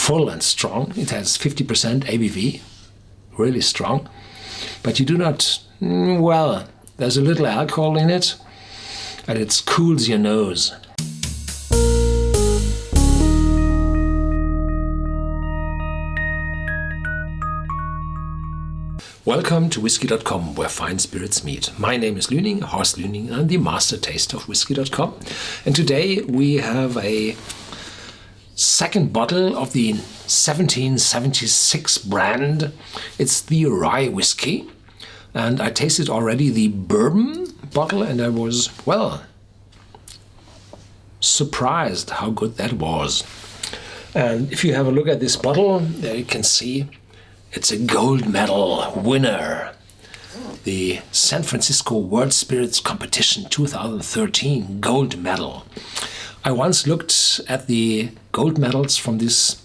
full and strong. It has 50% ABV, really strong. But you do not, well, there's a little alcohol in it, and it cools your nose. Welcome to Whisky.com, where fine spirits meet. My name is Lüning, Horst Lüning, and I'm the master taster of Whisky.com. And today we have a second bottle of the 1776 brand. It's the rye whiskey. And I tasted already the bourbon bottle, and I was, well, surprised how good that was. And if you have a look at this bottle, there you can see it's a gold medal winner. The San Francisco World Spirits Competition 2013 gold medal. I once looked at the gold medals from this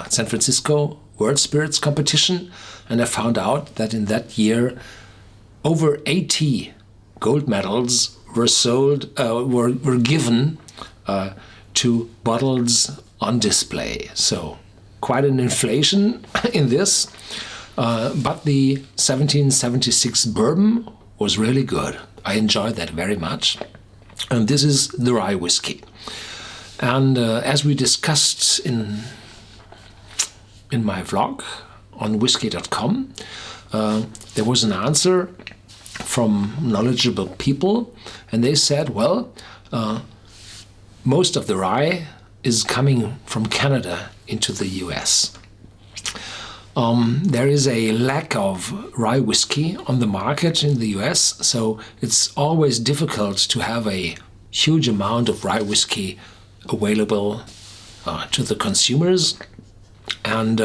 San Francisco World Spirits Competition, and I found out that in that year over 80 gold medals were given to bottles on display. So quite an inflation in this, but the 1776 bourbon was really good. I enjoyed that very much. And this is the rye whiskey. And as we discussed in my vlog on Whisky.com, there was an answer from knowledgeable people, and they said, well, most of the rye is coming from Canada into the US. There is a lack of rye whiskey on the market in the US, so it's always difficult to have a huge amount of rye whiskey available to the consumers, and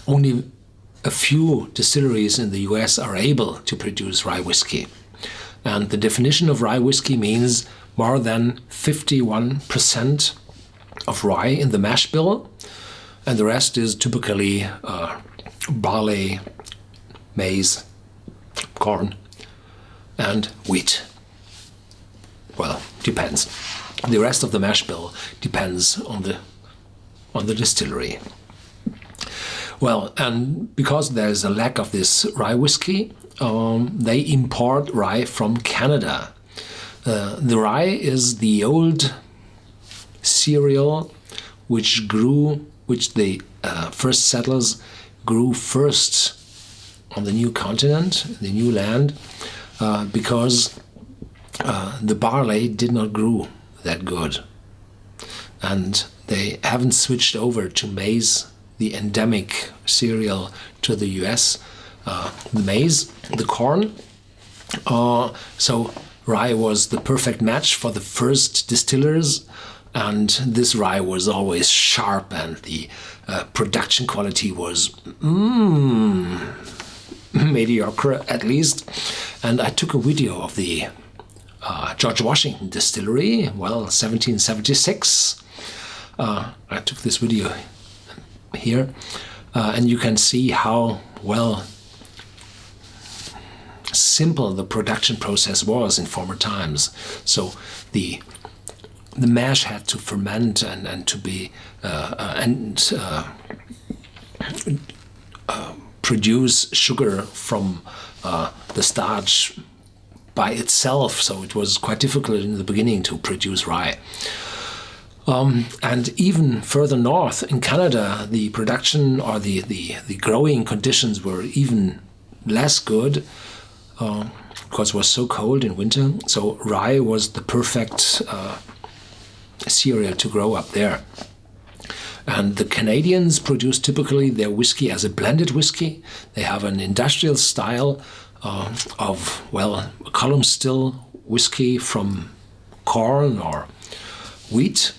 only a few distilleries in the US are able to produce rye whiskey. And the definition of rye whiskey means more than 51% of rye in the mash bill, and the rest is typically barley, maize, corn, and wheat. Well, depends. The rest of the mash bill depends on the distillery. Well, and because there's a lack of this rye whiskey, they import rye from Canada. The rye is the old cereal which the first settlers grew first on the new continent, the new land, because the barley did not grow that good. And they haven't switched over to maize, the endemic cereal to the US, the maize, the corn. So rye was the perfect match for the first distillers, and this rye was always sharp, and the production quality was mediocre at least. And I took a video of the George Washington distillery, well, 1776. I took this video here, and you can see how, well, simple the production process was in former times. So the mash had to ferment and to be produce sugar from the starch by itself. So it was quite difficult in the beginning to produce rye. And even further north in Canada, the production or the growing conditions were even less good, because it was so cold in winter. So rye was the perfect cereal to grow up there. And the Canadians produce typically their whiskey as a blended whiskey. They have an industrial style of, well, column still whiskey from corn or wheat.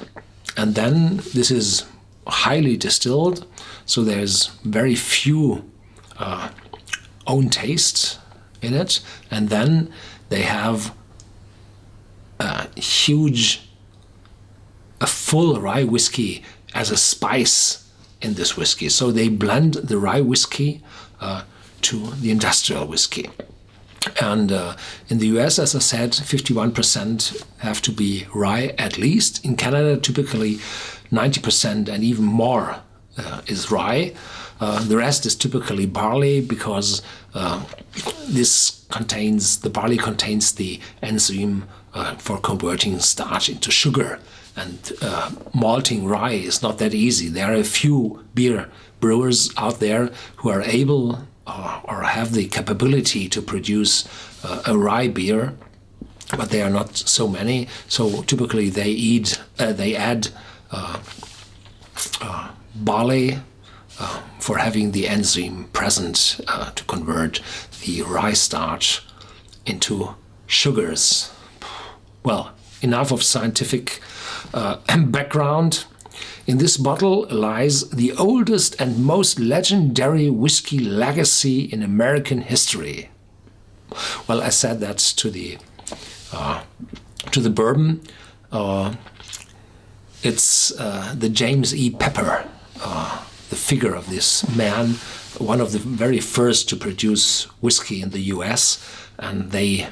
And then this is highly distilled, so there's very few own taste in it. And then they have a full rye whiskey as a spice in this whiskey. So they blend the rye whiskey to the industrial whiskey. And in the US, as I said, 51% have to be rye at least. In Canada, typically 90% and even more is rye. The rest is typically barley, because the barley contains the enzyme for converting starch into sugar. And malting rye is not that easy. There are a few beer brewers out there who are able or have the capability to produce a rye beer, but they are not so many. So typically they add barley for having the enzyme present to convert the rye starch into sugars. Well, enough of scientific background. In this bottle lies the oldest and most legendary whiskey legacy in American history. Well, I said that to the bourbon. It's the James E. Pepper, the figure of this man, one of the very first to produce whiskey in the US, and they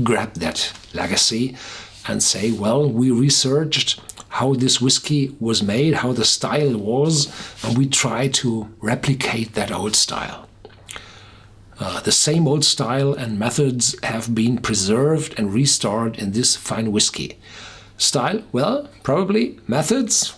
grab that legacy and say, well, we researched how this whiskey was made, how the style was, and we try to replicate that old style. The same old style and methods have been preserved and restored in this fine whiskey. Style? Well, probably. Methods?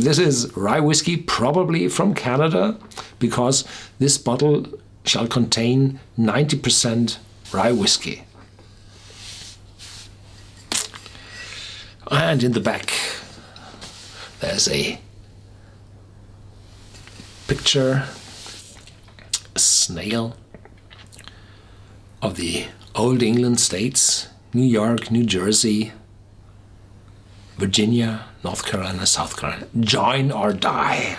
This is rye whiskey, probably from Canada, because this bottle shall contain 90% rye whiskey. And in the back, there's a picture, a snail of the old England states, New York, New Jersey, Virginia, North Carolina, South Carolina. Join or die.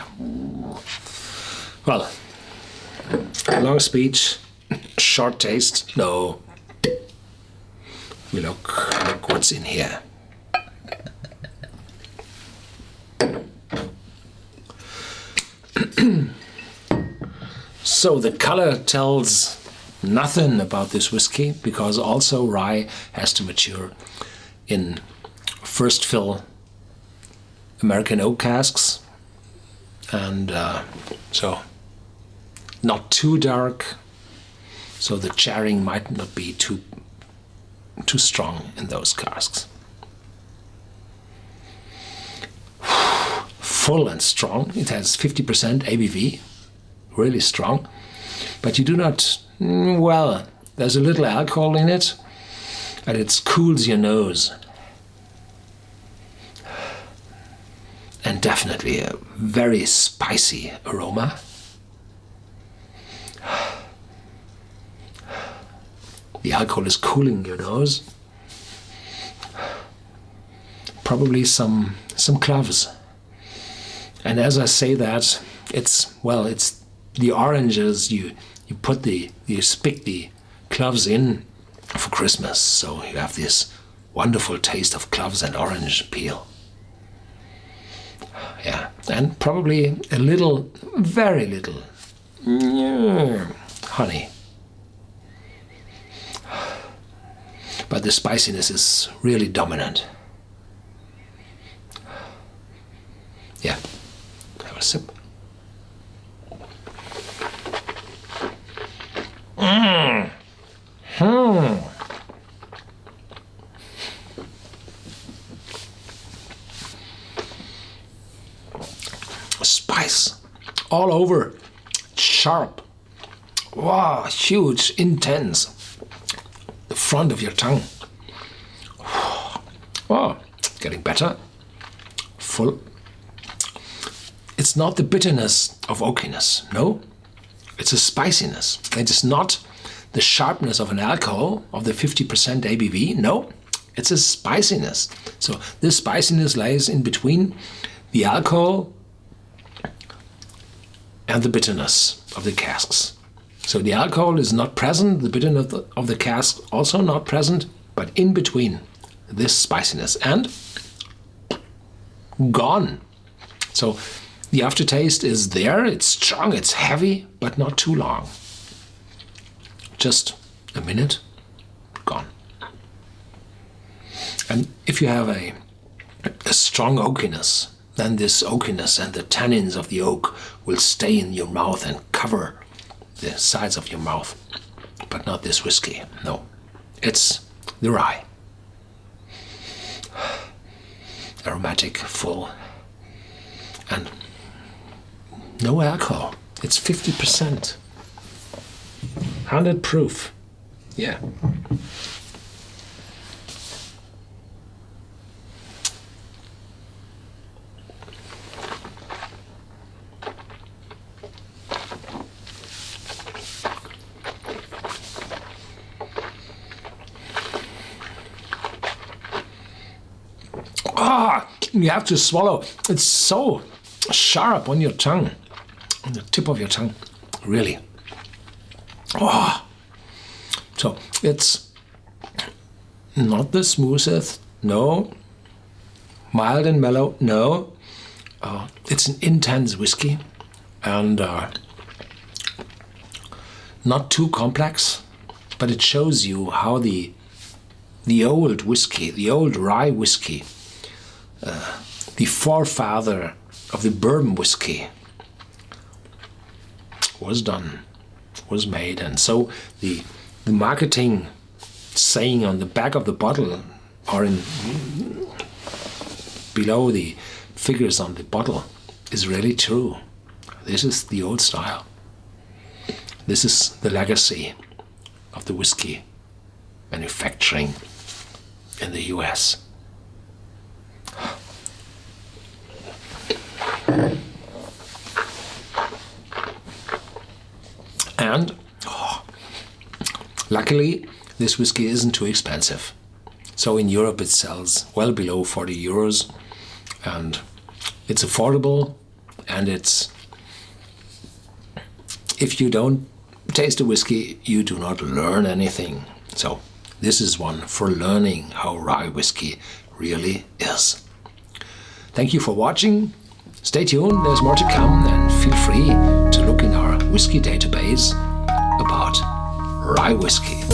Well, long speech, short taste. No. We look what's in here. So the color tells nothing about this whiskey, because also rye has to mature in first fill American oak casks, and so not too dark, so the charring might not be too strong in those casks. Full and strong. It has 50% ABV, really strong, but you do not, well, there's a little alcohol in it, and it cools your nose. And definitely a very spicy aroma. The alcohol is cooling your nose. Probably some cloves. And as I say that, it's the oranges you pick the cloves in for Christmas, so you have this wonderful taste of cloves and orange peel. Yeah, and probably a little, very little, honey. But the spiciness is really dominant. Yeah, have a sip. Spice all over, sharp, wow, huge, intense. The front of your tongue. Oh, getting better. Full. It's not the bitterness of oakiness, no. It's a spiciness. It is not the sharpness of an alcohol of the 50% ABV, no. It's a spiciness. So this spiciness lies in between the alcohol and the bitterness of the casks. So the alcohol is not present, the bitterness of the cask also not present, but in between this spiciness, and gone. So the aftertaste is there, it's strong, it's heavy, but not too long. Just a minute, gone. And if you have a a strong oakiness, then this oakiness and the tannins of the oak will stay in your mouth and cover the sides of your mouth. But not this whiskey, no. It's the rye. Aromatic, full, and no alcohol. It's 50%. 100 proof. Yeah. You have to swallow. It's so sharp on your tongue, on the tip of your tongue, really. So it's not the smoothest, no. Mild and mellow, no. It's an intense whiskey, and not too complex, but it shows you how the old whiskey, the old rye whiskey, the forefather of the bourbon whiskey, was done, was made. And so the marketing saying on the back of the bottle or below the figures on the bottle is really true. This is the old style. This is the legacy of the whiskey manufacturing in the US. And luckily, this whiskey isn't too expensive. So in Europe it sells well below 40 euros, and it's affordable, and if you don't taste a whiskey, you do not learn anything. So this is one for learning how rye whiskey really is. Thank you for watching. Stay tuned, there's more to come, and feel free to look in our whiskey database about rye whiskey.